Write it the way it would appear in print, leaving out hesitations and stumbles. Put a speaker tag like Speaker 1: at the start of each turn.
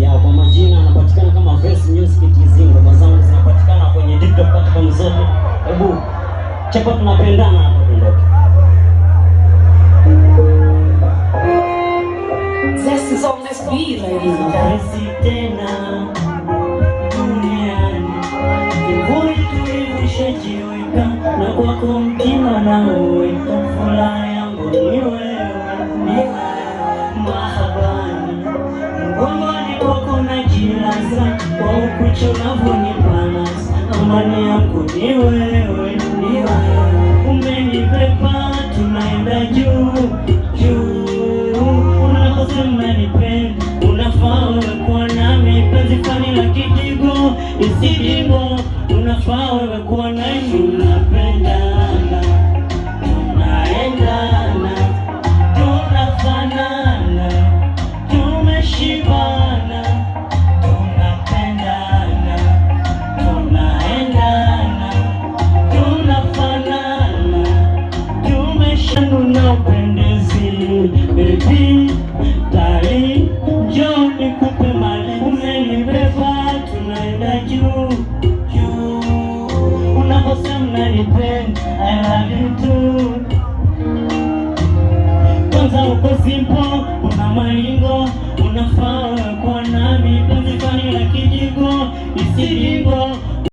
Speaker 1: Ya kwa majina anapatikana kama Grace Music Kizingo. Ngoma zangu zinapatikana kwenye TikTok platform zote. Hebu chapa tunapendana hapo tundoke.
Speaker 2: This is on this beat, ladies and gentlemen.
Speaker 1: Tena duniani kivuli tulivishajiweka na kwako mtima na uweka furaha yangu ni wewe mahabani mgongoni kwako na jilaza kwa ukucha unavyonipanasa amani yangu ni wewe umenibeba tunaenda juu unakosema nipende unafaa wewe kuwa nami penzi fani la kidigo isidigo unafaa wewe kuwa nami tunapendana tunaendana tunafanana tumeshibana tunapendana tunaendana tunafanana tumeshibana upendezi baby tali njoo nikupe mali umenibeba tunaenda juu unaposema nipende I love you too kwanza uko simple una malingo unafaa kuwa nami penzi fani la kijigo isidigo